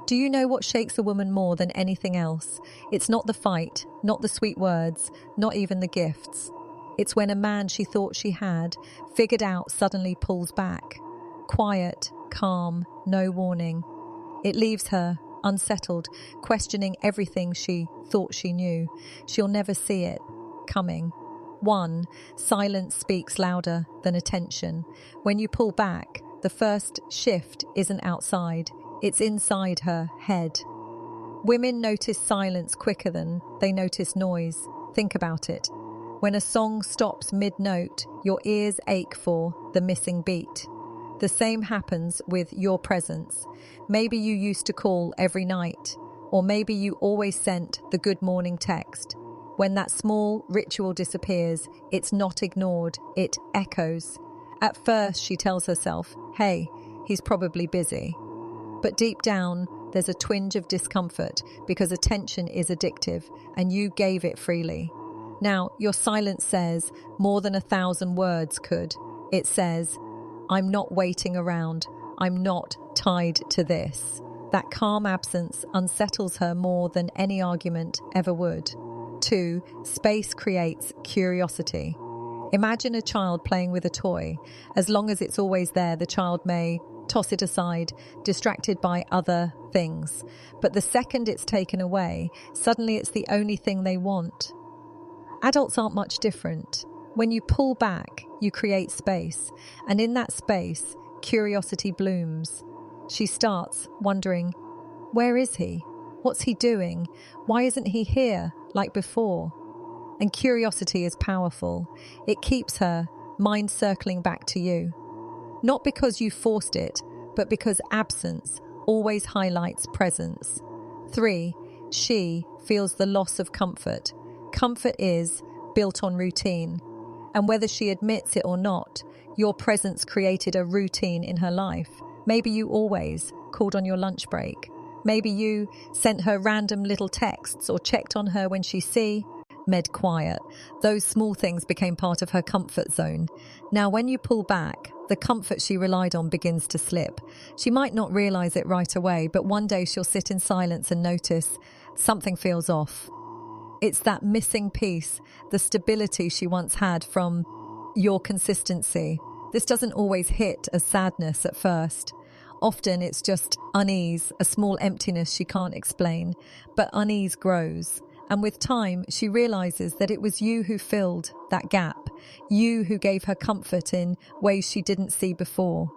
Do you know what shakes a woman more than anything else? It's not the fight, not the sweet words, not even the gifts. It's when a man she thought she had, figured out, suddenly pulls back. Quiet, calm, no warning. It leaves her unsettled, questioning everything she thought she knew. She'll never see it coming. 1. Silence speaks louder than attention. When you pull back, the first shift isn't outside, it's inside her head. Women notice silence quicker than they notice noise. Think about it. When a song stops mid-note, your ears ache for the missing beat. The same happens with your presence. Maybe you used to call every night, or maybe you always sent the good morning text. When that small ritual disappears, it's not ignored, it echoes. At first, she tells herself, hey, he's probably busy. But deep down, there's a twinge of discomfort because attention is addictive and you gave it freely. Now, your silence says more than 1,000 words could. It says, I'm not waiting around. I'm not tied to this. That calm absence unsettles her more than any argument ever would. 2. Space creates curiosity. Imagine a child playing with a toy. As long as it's always there, the child may toss it aside, distracted by other things. But the second it's taken away, suddenly it's the only thing they want. Adults aren't much different. When you pull back, you create space. And in that space, curiosity blooms. She starts wondering, where is he? What's he doing? Why isn't he here like before? And curiosity is powerful. It keeps her mind circling back to you. Not because you forced it, but because absence always highlights presence. 3. She feels the loss of comfort. Comfort is built on routine. And whether she admits it or not, your presence created a routine in her life. Maybe you always called on your lunch break. Maybe you sent her random little texts or checked on her when she med quiet. Those small things became part of her comfort zone. Now, when you pull back, the comfort she relied on begins to slip. She might not realize it right away, but one day she'll sit in silence and notice something feels off. It's that missing piece, the stability she once had from your consistency. This doesn't always hit as sadness at first. Often it's just unease, a small emptiness she can't explain. But unease grows. And with time, she realizes that it was you who filled that gap. You who gave her comfort in ways she didn't see before.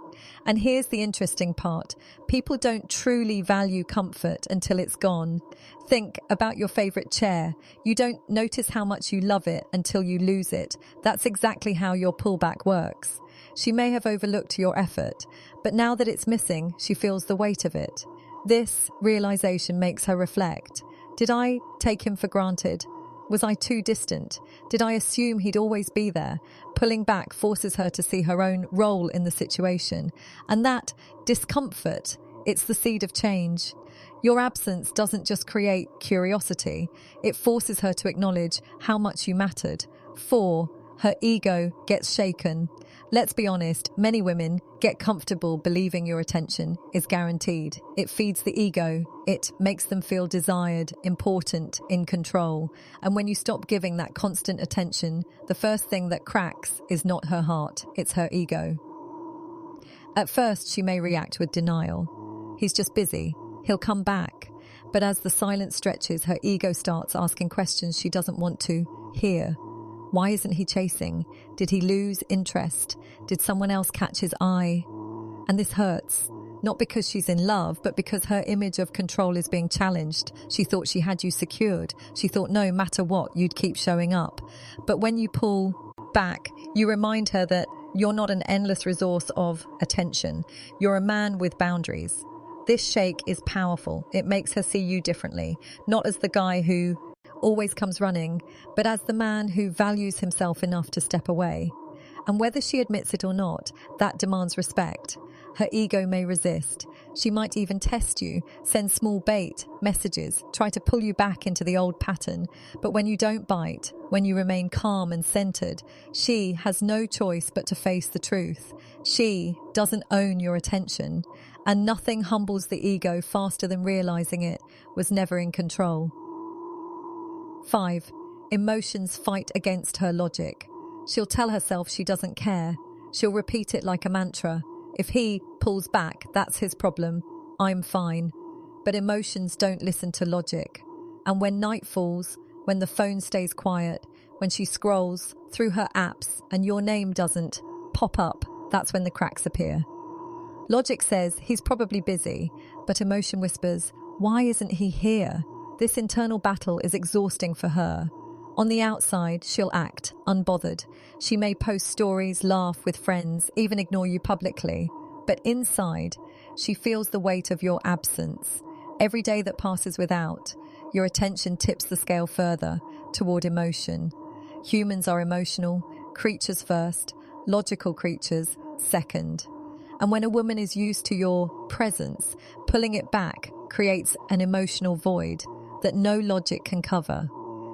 And here's the interesting part. People don't truly value comfort until it's gone. Think about your favorite chair. You don't notice how much you love it until you lose it. That's exactly how your pullback works. She may have overlooked your effort, but now that it's missing, she feels the weight of it. This realization makes her reflect. Did I take him for granted? Was I too distant? Did I assume he'd always be there? Pulling back forces her to see her own role in the situation. And that discomfort, it's the seed of change. Your absence doesn't just create curiosity. It forces her to acknowledge how much you mattered. 4. Her ego gets shaken. Let's be honest, many women get comfortable believing your attention is guaranteed. It feeds the ego. It makes them feel desired, important, in control. And when you stop giving that constant attention, the first thing that cracks is not her heart, it's her ego. At first, she may react with denial. He's just busy. He'll come back. But as the silence stretches, her ego starts asking questions she doesn't want to hear. Why isn't he chasing? Did he lose interest? Did someone else catch his eye? And this hurts. Not because she's in love, but because her image of control is being challenged. She thought she had you secured. She thought no matter what, you'd keep showing up. But when you pull back, you remind her that you're not an endless resource of attention. You're a man with boundaries. This shake is powerful. It makes her see you differently, not as the guy who always comes running, but as the man who values himself enough to step away. And whether she admits it or not, that demands respect. Her ego may resist. She might even test you, send small bait, messages, try to pull you back into the old pattern. But when you don't bite, when you remain calm and centered, she has no choice but to face the truth. She doesn't own your attention. And nothing humbles the ego faster than realizing it was never in control. 5. Emotions fight against her logic. She'll tell herself she doesn't care. She'll repeat it like a mantra. If he pulls back, that's his problem. I'm fine. But emotions don't listen to logic. And when night falls, when the phone stays quiet, when she scrolls through her apps and your name doesn't pop up, that's when the cracks appear. Logic says he's probably busy, but emotion whispers, why isn't he here? This internal battle is exhausting for her. On the outside, she'll act unbothered. She may post stories, laugh with friends, even ignore you publicly. But inside, she feels the weight of your absence. Every day that passes without, your attention tips the scale further toward emotion. Humans are emotional, creatures first, logical creatures second. And when a woman is used to your presence, pulling it back creates an emotional void that no logic can cover.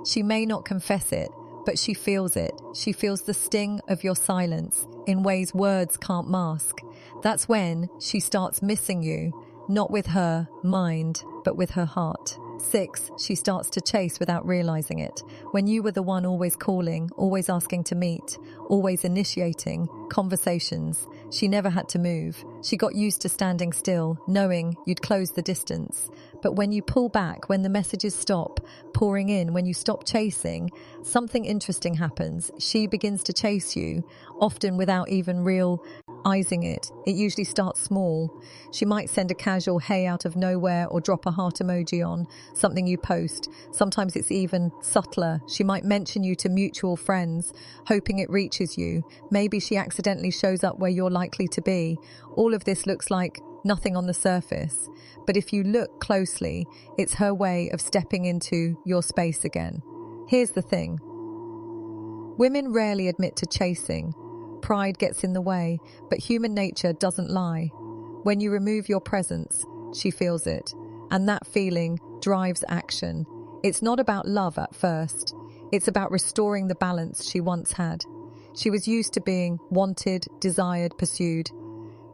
She may not confess it, but she feels it. She feels the sting of your silence in ways words can't mask. That's when she starts missing you, not with her mind, but with her heart. 6, she starts to chase without realizing it. When you were the one always calling, always asking to meet, always initiating conversations, she never had to move. She got used to standing still, knowing you'd close the distance. But when you pull back, when the messages stop pouring in, when you stop chasing, something interesting happens. She begins to chase you, often without even realizing it. It usually starts small. She might send a casual hey out of nowhere or drop a heart emoji on something you post. Sometimes it's even subtler. She might mention you to mutual friends, hoping it reaches you. Maybe she accidentally shows up where you're likely to be. All of this looks like nothing on the surface. But if you look closely, it's her way of stepping into your space again. Here's the thing. Women rarely admit to chasing. Pride gets in the way, but human nature doesn't lie. When you remove your presence, she feels it. And that feeling drives action. It's not about love at first. It's about restoring the balance she once had. She was used to being wanted, desired, pursued.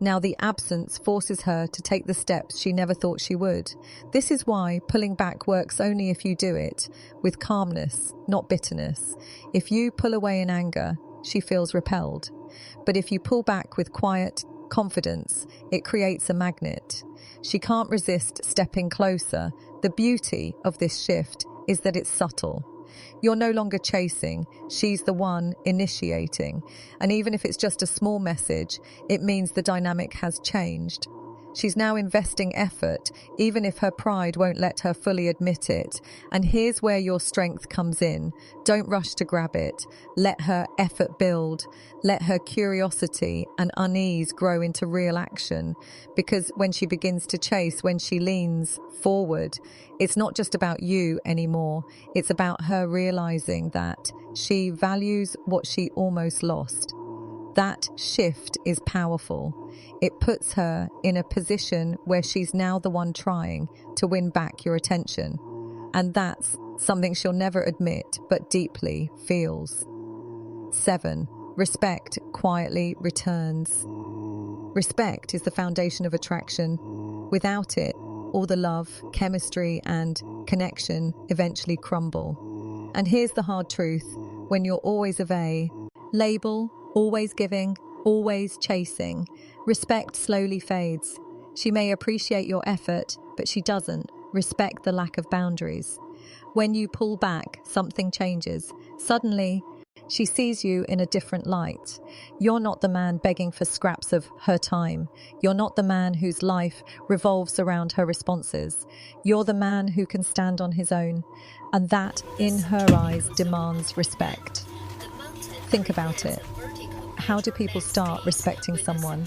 Now the absence forces her to take the steps she never thought she would. This is why pulling back works only if you do it with calmness, not bitterness. If you pull away in anger, she feels repelled. But if you pull back with quiet confidence, it creates a magnet. She can't resist stepping closer. The beauty of this shift is that it's subtle. You're no longer chasing, she's the one initiating. And even if it's just a small message, it means the dynamic has changed. She's now investing effort, even if her pride won't let her fully admit it. And here's where your strength comes in. Don't rush to grab it. Let her effort build. Let her curiosity and unease grow into real action. Because when she begins to chase, when she leans forward, it's not just about you anymore. It's about her realizing that she values what she almost lost. That shift is powerful. It puts her in a position where she's now the one trying to win back your attention. And that's something she'll never admit, but deeply feels. 7. Respect quietly returns. Respect is the foundation of attraction. Without it, all the love, chemistry, and connection eventually crumble. And here's the hard truth. When you're always of a label, always giving, always chasing, respect slowly fades. She may appreciate your effort, but she doesn't respect the lack of boundaries. When you pull back, something changes. Suddenly, she sees you in a different light. You're not the man begging for scraps of her time. You're not the man whose life revolves around her responses. You're the man who can stand on his own, and that, in her eyes, demands respect. Think about it. How do people start respecting someone?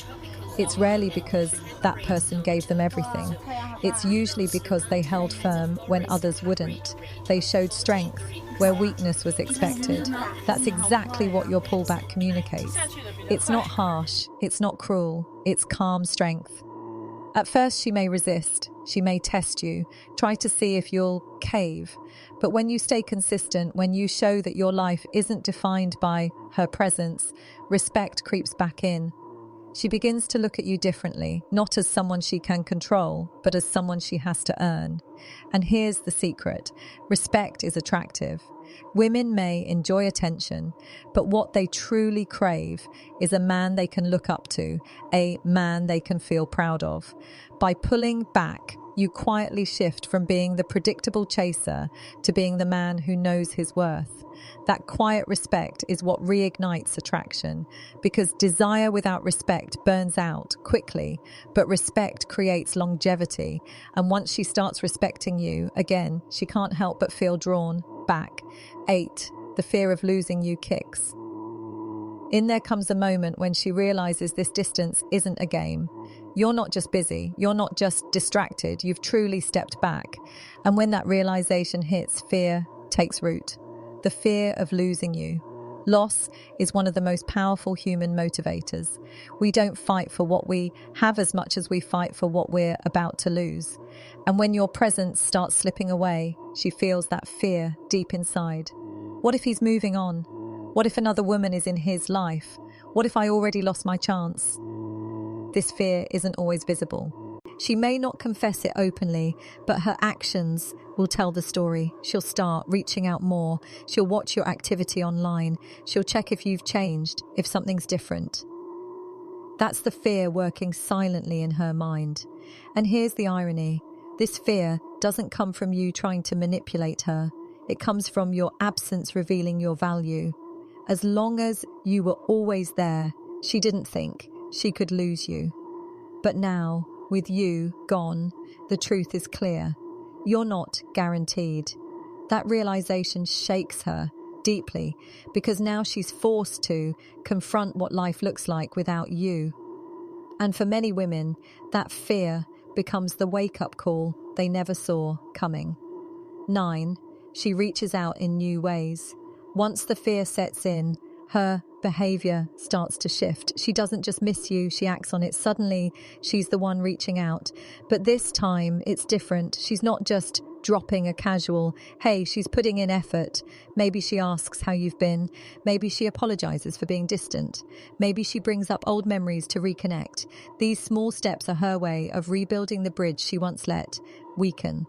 It's rarely because that person gave them everything. It's usually because they held firm when others wouldn't. They showed strength where weakness was expected. That's exactly what your pullback communicates. It's not harsh, it's not cruel, it's calm strength. At first she may resist, she may test you, try to see if you'll cave. But when you stay consistent, when you show that your life isn't defined by her presence, respect creeps back in. She begins to look at you differently, not as someone she can control, but as someone she has to earn. And here's the secret: respect is attractive. Women may enjoy attention, but what they truly crave is a man they can look up to, a man they can feel proud of. By pulling back, you quietly shift from being the predictable chaser to being the man who knows his worth. That quiet respect is what reignites attraction, because desire without respect burns out quickly, but respect creates longevity. And once she starts respecting you, again, she can't help but feel drawn back. 8. The fear of losing you kicks. In there comes a moment when she realizes this distance isn't a game. You're not just busy, you're not just distracted, you've truly stepped back. And when that realization hits, fear takes root. The fear of losing you. Loss is one of the most powerful human motivators. We don't fight for what we have as much as we fight for what we're about to lose. And when your presence starts slipping away, she feels that fear deep inside. What if he's moving on? What if another woman is in his life? What if I already lost my chance? This fear isn't always visible. She may not confess it openly, but her actions will tell the story. She'll start reaching out more. She'll watch your activity online. She'll check if you've changed, if something's different. That's the fear working silently in her mind. And here's the irony. This fear doesn't come from you trying to manipulate her. It comes from your absence revealing your value. As long as you were always there, she didn't think she could lose you. But now, with you gone, the truth is clear. You're not guaranteed. That realization shakes her deeply, because now she's forced to confront what life looks like without you. And for many women, that fear becomes the wake-up call they never saw coming. 9. She reaches out in new ways. Once the fear sets in, her behavior starts to shift. She doesn't just miss you, she acts on it. Suddenly, she's the one reaching out. But this time, it's different. She's not just dropping a casual, hey, she's putting in effort. Maybe she asks how you've been. Maybe she apologizes for being distant. Maybe she brings up old memories to reconnect. These small steps are her way of rebuilding the bridge she once let weaken.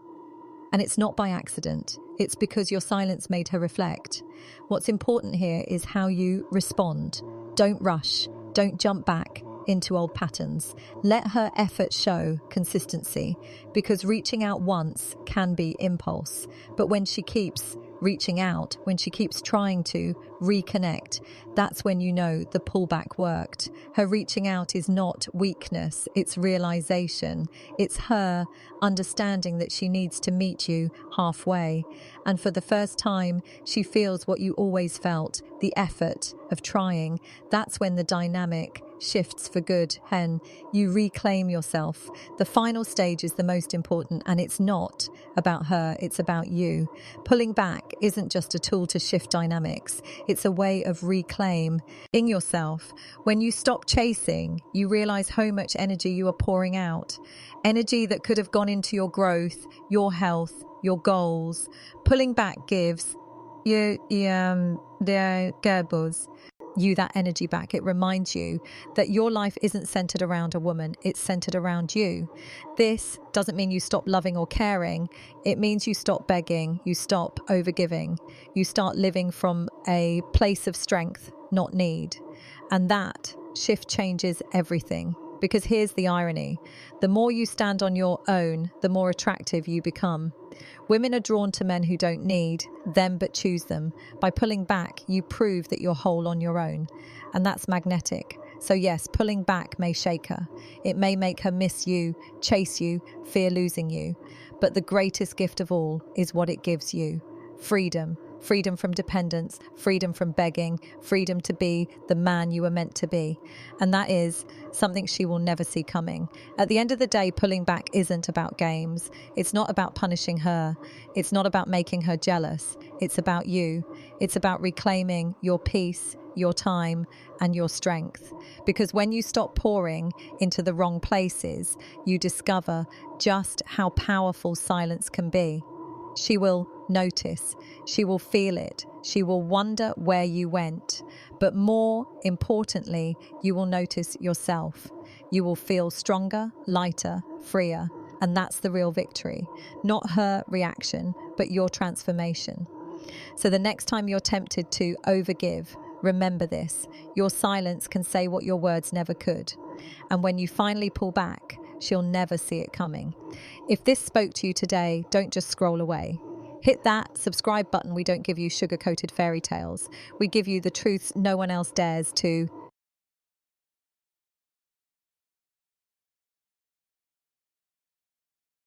And it's not by accident. It's because your silence made her reflect. What's important here is how you respond. Don't rush. Don't jump back into old patterns. Let her effort show consistency, because reaching out once can be impulse. But when she keeps reaching out, when she keeps trying to reconnect, that's when you know the pullback worked. Her reaching out is not weakness, it's realization. It's her understanding that she needs to meet you halfway. And for the first time, she feels what you always felt, the effort of trying. That's when the dynamic shifts for good, Hen. You reclaim yourself. The final stage is the most important, and it's not about her, it's about you. Pulling back isn't just a tool to shift dynamics, it's a way of reclaiming yourself. When you stop chasing, you realize how much energy you are pouring out. Energy that could have gone into your growth, your health, your goals. Pulling back gives you that energy back. It reminds you that your life isn't centered around a woman, it's centered around you. This doesn't mean you stop loving or caring. It means you stop begging, you stop overgiving, you start living from a place of strength, not need. And that shift changes everything. Because here's the irony. The more you stand on your own, the more attractive you become. Women are drawn to men who don't need them but choose them. By pulling back, you prove that you're whole on your own. And that's magnetic. So yes, pulling back may shake her. It may make her miss you, chase you, fear losing you. But the greatest gift of all is what it gives you. Freedom. Freedom from dependence, freedom from begging, freedom to be the man you were meant to be. And that is something she will never see coming. At the end of the day, pulling back isn't about games. It's not about punishing her. It's not about making her jealous. It's about you. It's about reclaiming your peace, your time, and your strength. Because when you stop pouring into the wrong places, you discover just how powerful silence can be. She will notice. She will feel it. She will wonder where you went. But more importantly, you will notice yourself. You will feel stronger, lighter, freer. And that's the real victory. Not her reaction, but your transformation. So the next time you're tempted to overgive, remember this. Your silence can say what your words never could. And when you finally pull back, she'll never see it coming. If this spoke to you today, don't just scroll away. Hit that subscribe button. We don't give you sugar-coated fairy tales. We give you the truths no one else dares to